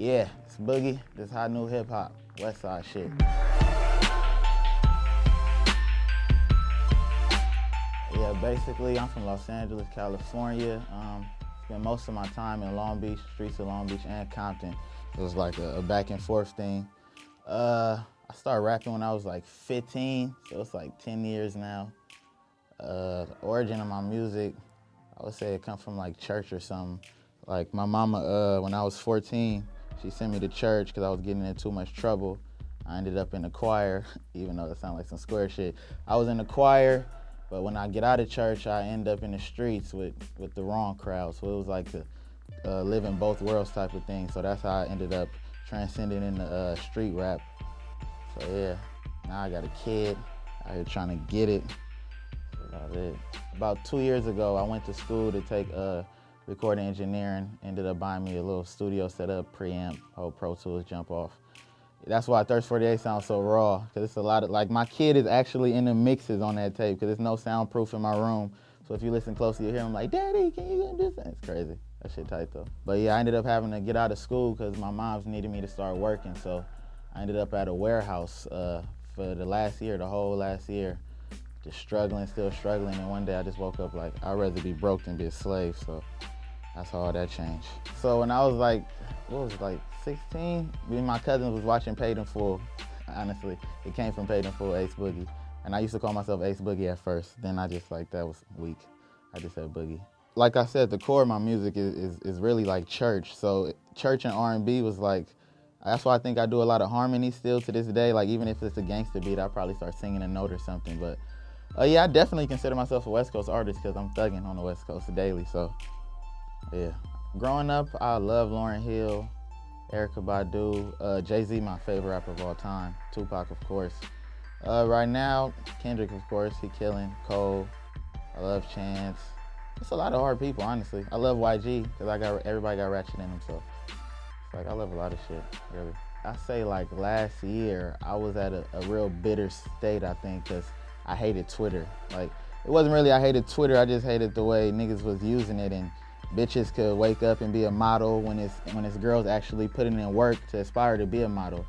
Yeah, it's Boogie. This hot new hip hop, West Side shit. Yeah, basically, I'm from Los Angeles, California. Spent most of my time in Long Beach, streets of Long Beach and Compton. It was like a back and forth thing. I started rapping when I was like 15, so it's like 10 years now. The origin of my music, I would say it come from like church or something. Like my mama, when I was 14, she sent me to church because I was getting in too much trouble. I ended up in the choir, even though that sounds like some square shit. I was in the choir, but when I get out of church, I end up in the streets with the wrong crowd. So it was like the live in both worlds type of thing. So that's how I ended up transcending into street rap. So yeah, now I got a kid out here trying to get it. That's about it. About 2 years ago, I went to school to take recording engineering. Ended up buying me a little studio setup, preamp, whole Pro Tools, jump off. That's why Thirst 48 sounds so raw, because it's a lot of, like, my kid is actually in the mixes on that tape, because there's no soundproof in my room. So if you listen closely, you hear him like, "Daddy, can you do this?" It's crazy. That shit tight though. But yeah, I ended up having to get out of school because my mom's needed me to start working. So I ended up at a warehouse for the whole last year. Just struggling, still struggling. And one day I just woke up like, I'd rather be broke than be a slave. So that's how all that changed. So when I was like, 16, me and my cousins was watching Paid in Full. Honestly, it came from Paid in Full, Ace Boogie. And I used to call myself Ace Boogie at first. Then I just like, that was weak. I just said Boogie. Like I said, the core of my music is really like church. So church and R&B was like, that's why I think I do a lot of harmony still to this day. Like even if it's a gangster beat, I'll probably start singing a note or something. But yeah, I definitely consider myself a West Coast artist because I'm thugging on the West Coast daily. So yeah. Growing up, I love Lauryn Hill, Erykah Badu, Jay-Z, my favorite rapper of all time, Tupac, of course. Right now, Kendrick, of course, he killing. Cole, I love Chance. It's a lot of hard people, honestly. I love YG, because everybody got ratchet in them, so it's like I love a lot of shit, really. I say like last year, I was at a real bitter state, I think, because I hated Twitter. Like, it wasn't really I hated Twitter, I just hated the way niggas was using it, and bitches could wake up and be a model when it's girls actually putting in work to aspire to be a model.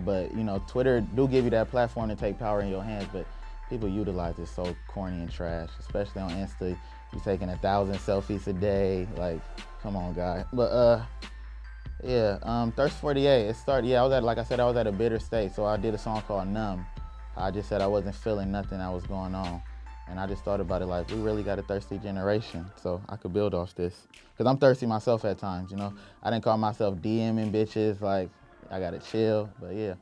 But you know, Twitter do give you that platform to take power in your hands, but people utilize it so corny and trash, especially on Insta. You taking 1,000 selfies a day, like, come on, guy. But yeah, Thirst 48. It started. Yeah, I was at a bitter state, so I did a song called Numb. I just said I wasn't feeling nothing that was going on. And I just thought about it like, we really got a thirsty generation, so I could build off this. Because I'm thirsty myself at times, you know? I didn't call myself DMing bitches, like, I gotta chill, but yeah,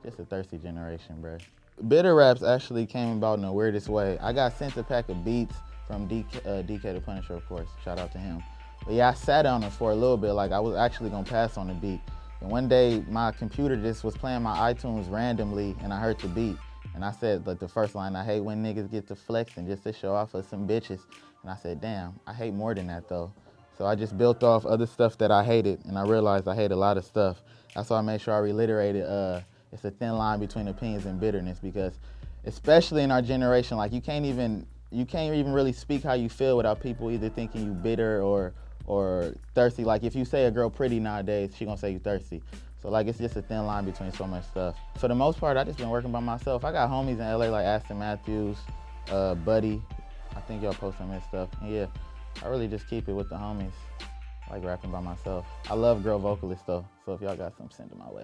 just a thirsty generation, bro. Bitter raps actually came about in the weirdest way. I got sent a pack of beats from DK the Punisher, of course, shout out to him. But yeah, I sat on it for a little bit, like I was actually gonna pass on the beat. And one day, my computer just was playing my iTunes randomly, and I heard the beat. And I said, like, the first line, I hate when niggas get to flexing just to show off for some bitches. And I said, damn, I hate more than that, though. So I just built off other stuff that I hated, and I realized I hate a lot of stuff. That's why I made sure I reiterated, it's a thin line between opinions and bitterness, because especially in our generation, like, you can't even really speak how you feel without people either thinking you bitter or thirsty. Like, if you say a girl pretty nowadays, she gonna say you thirsty. So like, it's just a thin line between so much stuff. For the most part, I just been working by myself. I got homies in LA like Aston Matthews, Buddy. I think y'all post some of his stuff. And yeah, I really just keep it with the homies. I like rapping by myself. I love girl vocalists though, so if y'all got some, send them my way.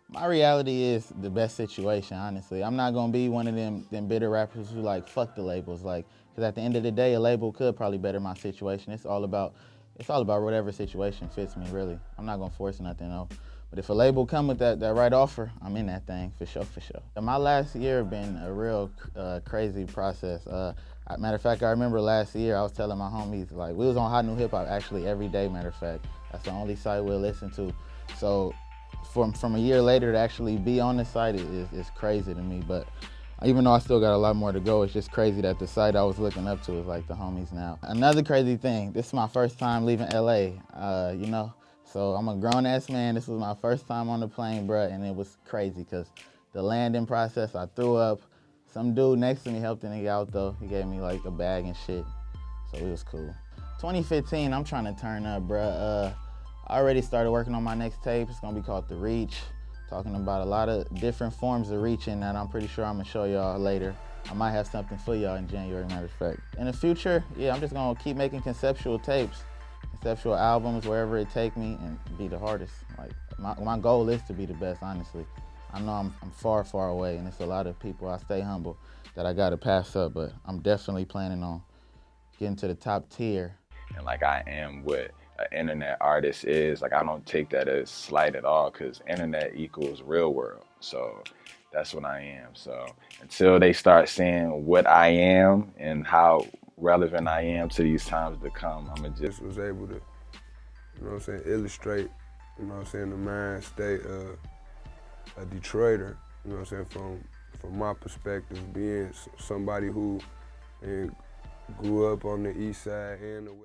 My reality is the best situation, honestly. I'm not gonna be one of them bitter rappers who like, fuck the labels. Like, cause at the end of the day, a label could probably better my situation. It's all about whatever situation fits me, really. I'm not gonna force nothing though. But if a label come with that right offer, I'm in that thing, for sure. My last year been a real crazy process. Matter of fact, I remember last year I was telling my homies, like, we was on Hot New Hip Hop actually every day, matter of fact. That's the only site we'll listen to. So from a year later to actually be on the site is crazy to me. But even though I still got a lot more to go, it's just crazy that the site I was looking up to is like the homies now. Another crazy thing, this is my first time leaving LA, you know? So I'm a grown-ass man. This was my first time on the plane, bruh, and it was crazy because the landing process, I threw up. Some dude next to me helped the nigga out, though. He gave me, like, a bag and shit, so it was cool. 2015, I'm trying to turn up, bruh. I already started working on my next tape. It's gonna be called The Reach, talking about a lot of different forms of reaching that I'm pretty sure I'm gonna show y'all later. I might have something for y'all in January, matter of fact. In the future, yeah, I'm just gonna keep making conceptual tapes, conceptual albums, wherever it take me, and be the hardest. Like, my goal is to be the best, honestly. I know I'm far, far away, and it's a lot of people, I stay humble, that I gotta pass up, but I'm definitely planning on getting to the top tier. And like, I am what an internet artist is. Like, I don't take that as slight at all, because internet equals real world. So that's what I am. So until they start seeing what I am and how relevant I am to these times to come, I'm just was able to, you know what I'm saying, illustrate, you know what I'm saying, the mind state of a Detroiter, you know what I'm saying, from my perspective, being somebody who grew up on the east side and the west.